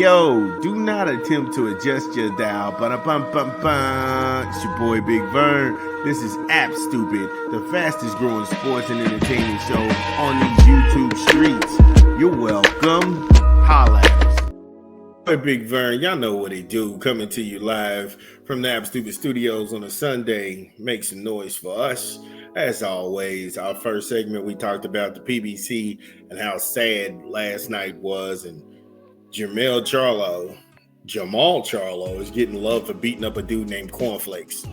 Yo, do not attempt to adjust your dial. Ba-da-bum-bum-bum. It's your boy Big Vern. This is App Stupid, the fastest growing sports and entertainment show on these YouTube streets. You're welcome. Holla at us. Boy Big Vern, y'all know what they do. Coming to you live from the App Stupid Studios on a Sunday. Make some noise for us. As always, our first segment, we talked about the PBC and how sad last night was, and Jamal Charlo is getting love for beating up a dude named Cornflakes.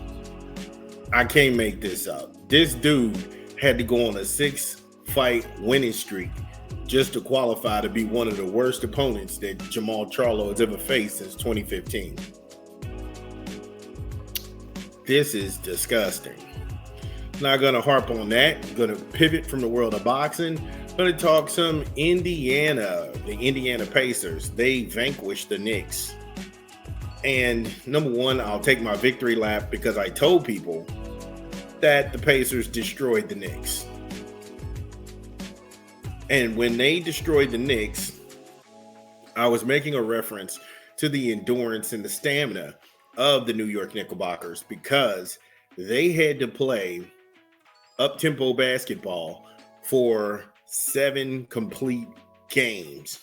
I can't make this up. This dude had to go on a 6-fight winning streak just to qualify to be one of the worst opponents that Jamal Charlo has ever faced since 2015. This is disgusting. Not going to harp on that. I'm going to pivot from the world of boxing. Going to talk some Indiana, the Indiana Pacers. They vanquished the Knicks. And number one, I'll take my victory lap because I told people that the Pacers destroyed the Knicks. And when they destroyed the Knicks, I was making a reference to the endurance and the stamina of the New York Knickerbockers because they had to play up-tempo basketball for 7 complete games.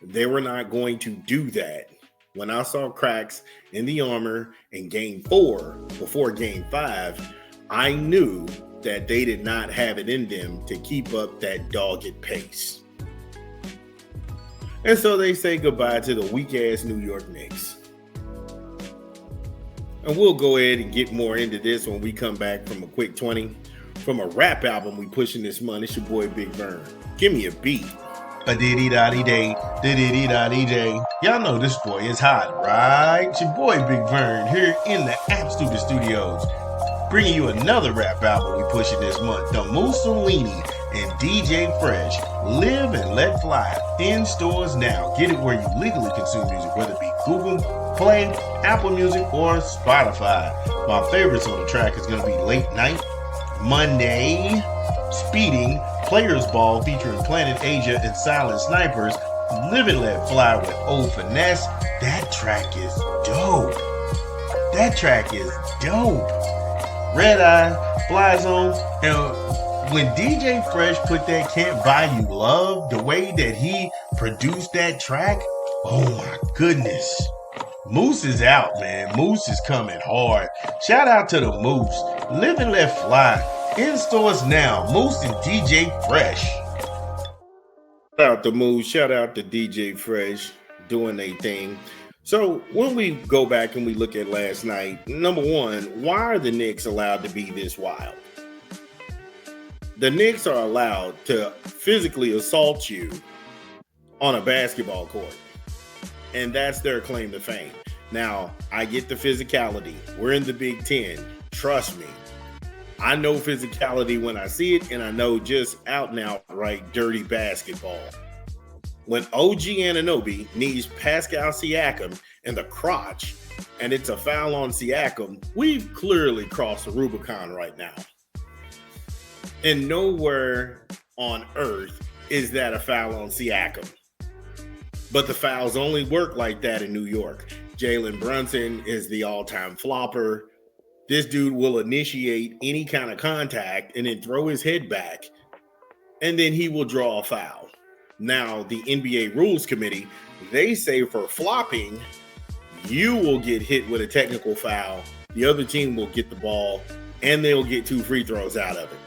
They were not going to do that. When I saw cracks in the armor in game 4 before game 5, I knew that they did not have it in them to keep up that dogged pace. And so they say goodbye to the weak-ass New York Knicks. And we'll go ahead and get more into this when we come back from a quick 20. From a rap album we pushing this month, it's your boy Big Vern. Give me a beat. Ba-diddy-da-dee-day, diddy-dee-da-dee-day. Y'all know this boy is hot, right? It's your boy Big Vern here in the App Stupid Studios, bringing you another rap album we pushing this month. The Mussolini and DJ Fresh, Live and Let Fly, in stores now. Get it where you legally consume music, whether it be Google Play, Apple Music, or Spotify. My favorites on the track is going to be Late Night, Monday, Speeding, Players Ball featuring Planet Asia and Silent Snipers, Live and Let Fly with Old Finesse. That track is dope. Red Eye, Fly Zone, and when DJ Fresh put that Can't Buy You Love, the way that he produced that track, oh my goodness. Moose is out, man. Moose is coming hard. Shout out to the Moose. Live and Let Fly. In stores now. Moose and DJ Fresh. Shout out to Moose. Shout out to DJ Fresh doing their thing. So when we go back and we look at last night, number one, why are the Knicks allowed to be this wild? The Knicks are allowed to physically assault you on a basketball court. And that's their claim to fame. Now, I get the physicality. We're in the Big Ten. Trust me. I know physicality when I see it, and I know just out and outright dirty basketball. When OG Anunoby needs Pascal Siakam in the crotch, and it's a foul on Siakam, we've clearly crossed the Rubicon right now. And nowhere on earth is that a foul on Siakam. But the fouls only work like that in New York. Jalen Brunson is the all-time flopper. This dude will initiate any kind of contact and then throw his head back, and then he will draw a foul. Now, the NBA Rules Committee, they say for flopping, you will get hit with a technical foul. The other team will get the ball, and they'll get 2 free throws out of it.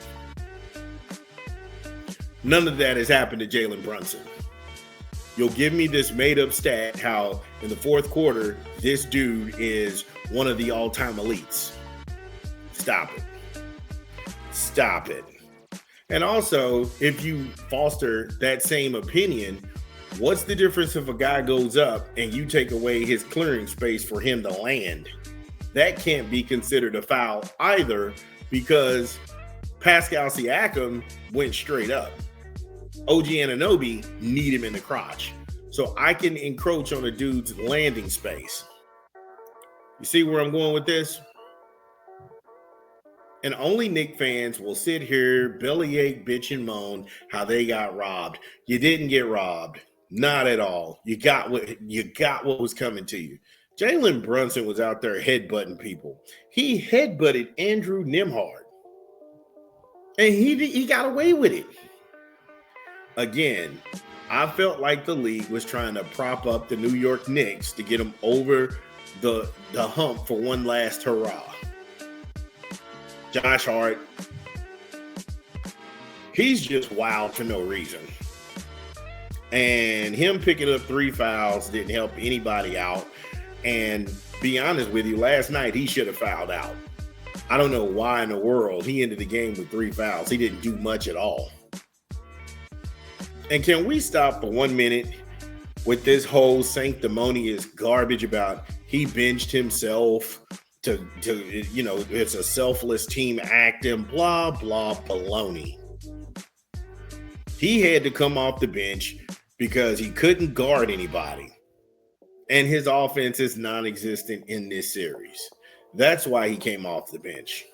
None of that has happened to Jalen Brunson. You'll give me this made-up stat how in the fourth quarter, this dude is one of the all-time elites. Stop it. And also, if you foster that same opinion, what's the difference if a guy goes up and you take away his clearing space for him to land? That can't be considered a foul either because Pascal Siakam went straight up. OG Anunoby need him in the crotch. So I can encroach on a dude's landing space. You see where I'm going with this? And only Knicks fans will sit here, bellyache, bitch, and moan how they got robbed. You didn't get robbed. Not at all. You got what was coming to you. Jalen Brunson was out there headbutting people. He headbutted Andrew Nimhard, and he got away with it. Again, I felt like the league was trying to prop up the New York Knicks to get them over the hump for one last hurrah. Josh Hart, he's just wild for no reason. And him picking up 3 fouls didn't help anybody out. And be honest with you, last night he should have fouled out. I don't know why in the world he ended the game with 3 fouls. He didn't do much at all. And can we stop for 1 minute with this whole sanctimonious garbage about he benched himself to it's a selfless team act and blah, blah, baloney. He had to come off the bench because he couldn't guard anybody. And his offense is non-existent in this series. That's why he came off the bench.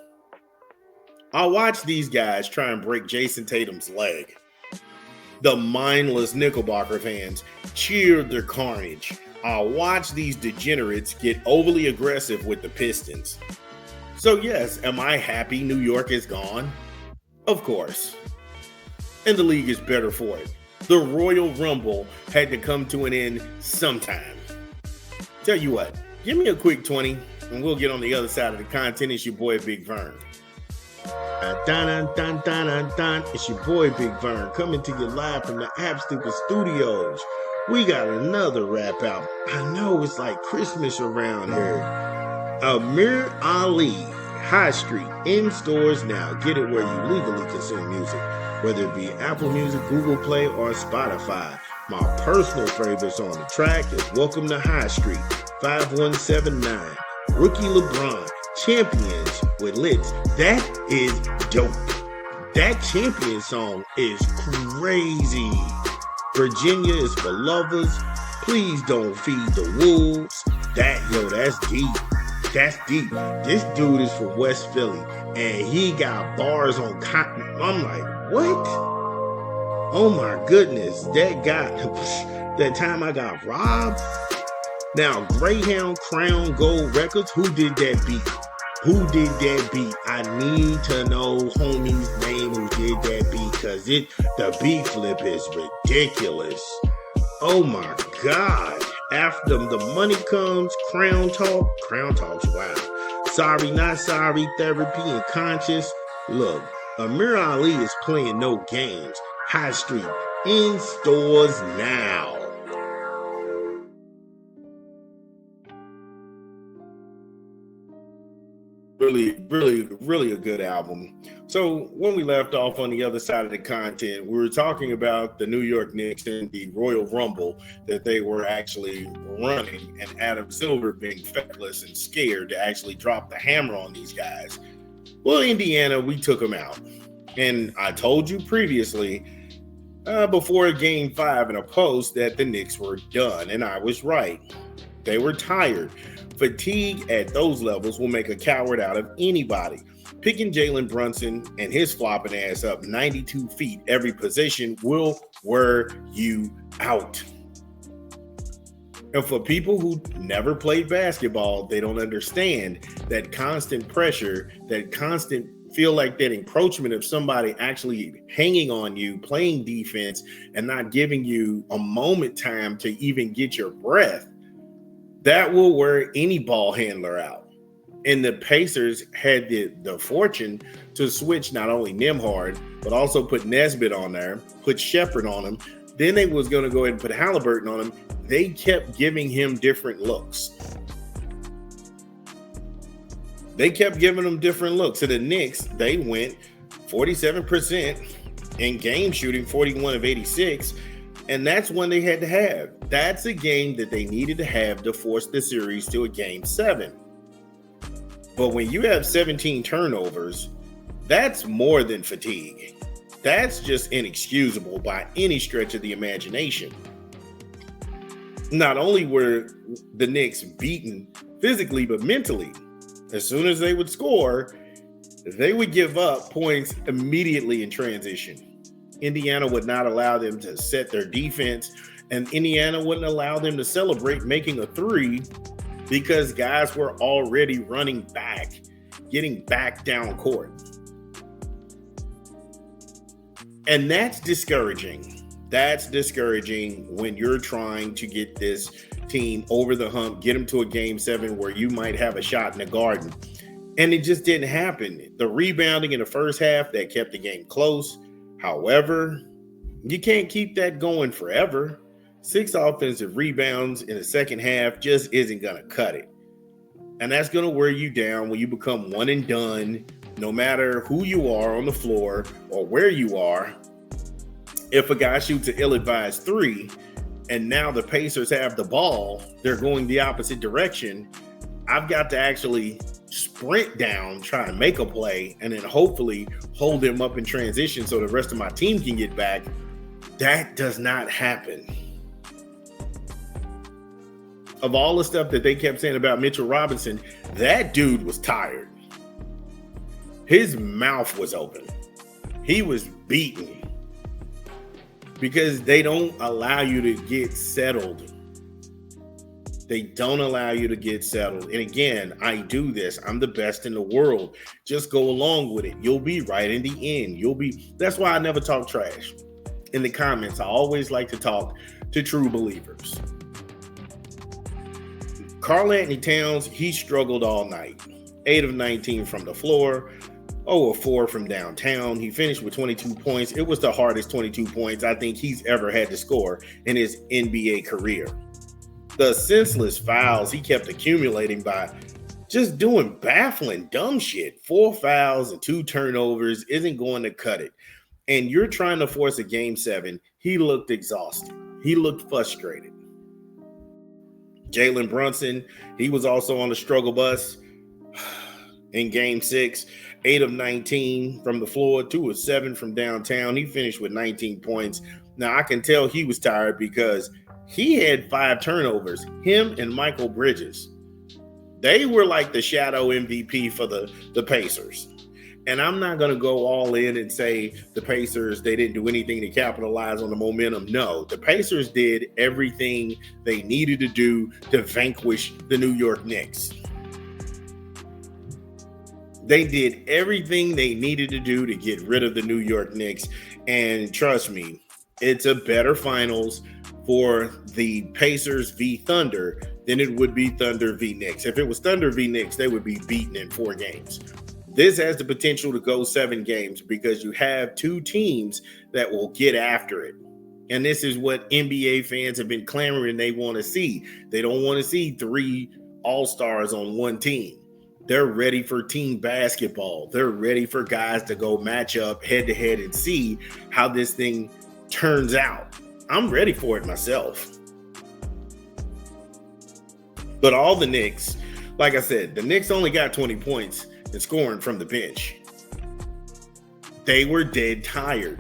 I watched these guys try and break Jason Tatum's leg. The mindless Knickerbocker fans cheered their carnage. I watched these degenerates get overly aggressive with the Pistons. So yes, am I happy New York is gone? Of course. And the league is better for it. The Royal Rumble had to come to an end sometime. Tell you what, give me a quick 20 and we'll get on the other side of the content. It's your boy Big Vern. It's your boy Big Vern coming to you live from the App Stupid Studios. We got another rap album. I know it's like Christmas around here. Amir Ali, High Street, in stores now. Get it where you legally consume music, whether it be Apple Music, Google Play, or Spotify. My personal favorites on the track is Welcome to High Street, 5179, Rookie LeBron, Champions with Lids. That is dope. That Champion song is crazy. Virginia is for lovers. Please don't feed the wolves. That's deep. That's deep. This dude is from West Philly, and he got bars on cotton. I'm like, what? Oh my goodness. That guy, that time I got robbed. Now, Greyhound Crown Gold Records, who did that beat? Who did that beat? I need to know homie's name who did that beat, because the beat flip is ridiculous. Oh my God. After the money comes, Crown Talks, wow. Sorry, not sorry, therapy and conscious. Look, Amir Ali is playing no games. High Street, in stores now. Really a good album. So when we left off on the other side of the content, we were talking about the New York Knicks and the Royal Rumble that they were actually running, and Adam Silver being feckless and scared to actually drop the hammer on these guys. Well, Indiana, we took them out. And I told you previously, before Game 5 in a post, that the Knicks were done, and I was right. They were tired. Fatigue at those levels will make a coward out of anybody. Picking Jalen Brunson and his flopping ass up 92 feet every possession will wear you out. And for people who never played basketball, they don't understand that constant pressure, that constant feel like that encroachment of somebody actually hanging on you, playing defense, and not giving you a moment time to even get your breath. That will wear any ball handler out. And the Pacers had the fortune to switch not only Nimhard, but also put Nesbitt on there, put Shepherd on him. Then they was going to go ahead and put Halliburton on him. They kept giving him different looks. They kept giving him different looks. So the Knicks, they went 47% in game shooting, 41 of 86. And that's one they had to have. That's a game that they needed to have to force the series to a game 7. But when you have 17 turnovers, that's more than fatigue. That's just inexcusable by any stretch of the imagination. Not only were the Knicks beaten physically, but mentally. As soon as they would score, they would give up points immediately in transition. Indiana would not allow them to set their defense, And Indiana wouldn't allow them to celebrate making a three because guys were already running back, getting back down court. And that's discouraging. That's discouraging when you're trying to get this team over the hump, get them to a game 7 where you might have a shot in the Garden. And it just didn't happen. The rebounding in the first half, that kept the game close. However, you can't keep that going forever. 6 offensive rebounds in the second half just isn't going to cut it. And that's going to wear you down when you become one and done, no matter who you are on the floor or where you are. If a guy shoots an ill-advised 3 and now the Pacers have the ball, they're going the opposite direction, I've got to actually sprint down, try to make a play, and then hopefully hold them up in transition so the rest of my team can get back. That does not happen. Of all the stuff that they kept saying about Mitchell Robinson, that dude was tired. His mouth was open. He was beaten because they don't allow you to get settled. They don't allow you to get settled. And again, I do this. I'm the best in the world. Just go along with it. You'll be right in the end. That's why I never talk trash. In the comments, I always like to talk to true believers. Karl-Anthony Towns, he struggled all night. 8 of 19 from the floor, 0 of 4 from downtown. He finished with 22 points. It was the hardest 22 points I think he's ever had to score in his NBA career. The senseless fouls he kept accumulating by just doing baffling, dumb shit. 4 fouls and 2 turnovers isn't going to cut it. And you're trying to force a game 7. He looked exhausted. He looked frustrated. Jalen Brunson, he was also on the struggle bus in game 6. 8 of 19 from the floor, 2 of 7 from downtown. He finished with 19 points. Now, I can tell he was tired because he had 5 turnovers, him and Michael Bridges. They were like the shadow MVP for the Pacers. And I'm not going to go all in and say the Pacers, they didn't do anything to capitalize on the momentum. No, the Pacers did everything they needed to do to vanquish the New York Knicks. They did everything they needed to do to get rid of the New York Knicks. And trust me, it's a better finals for the Pacers v. Thunder than it would be Thunder v. Knicks. If it was Thunder v. Knicks, they would be beaten in 4 games. This has the potential to go 7 games because you have 2 teams that will get after it. And this is what NBA fans have been clamoring they want to see. They don't want to see 3 all-stars on one team. They're ready for team basketball. They're ready for guys to go match up head-to-head and see how this thing turns out. I'm ready for it myself. But all the Knicks, like I said, the Knicks only got 20 points and scoring from the bench. They were dead tired.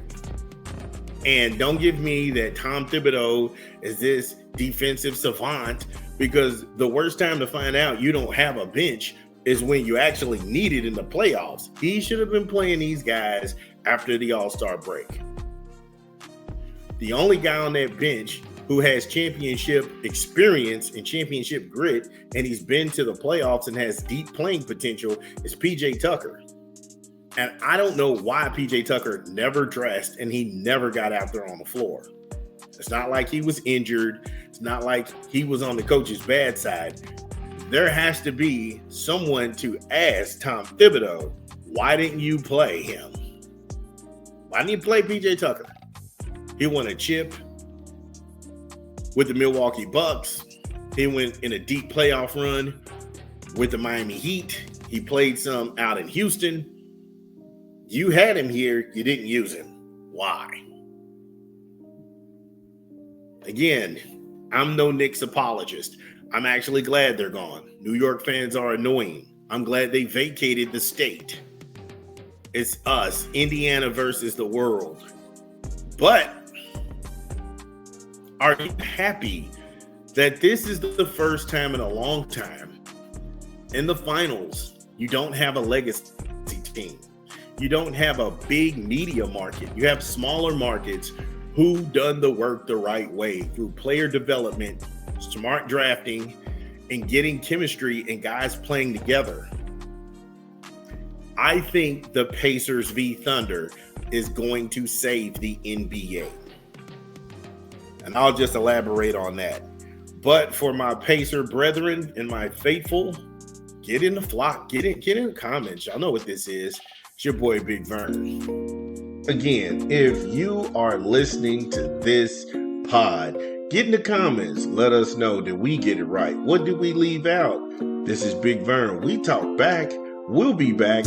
And don't give me that Tom Thibodeau is this defensive savant, because the worst time to find out you don't have a bench is when you actually need it in the playoffs. He should have been playing these guys after the All-Star break. The only guy on that bench who has championship experience and championship grit, and he's been to the playoffs and has deep playing potential, is PJ Tucker. And I don't know why PJ Tucker never dressed and he never got out there on the floor. It's not like he was injured. It's not like he was on the coach's bad side. There has to be someone to ask Tom Thibodeau, why didn't you play him? Why didn't you play PJ Tucker? He won a chip with the Milwaukee Bucks. He went in a deep playoff run with the Miami Heat. He played some out in Houston. You had him here. You didn't use him. Why? Again, I'm no Knicks apologist. I'm actually glad they're gone. New York fans are annoying. I'm glad they vacated the state. It's us, Indiana versus the world. But are you happy that this is the first time in a long time in the finals you don't have a legacy team? You don't have a big media market. You have smaller markets who done the work the right way through player development, smart drafting, and getting chemistry and guys playing together. I think the Pacers v Thunder is going to save the NBA. And I'll just elaborate on that. But for my Pacer brethren and my faithful, get in the flock, get in the comments. Y'all know what this is. It's your boy Big Vern. Again, if you are listening to this pod, get in the comments. Let us know that we get it right. What did we leave out? This is Big Vern. We talk back. We'll be back.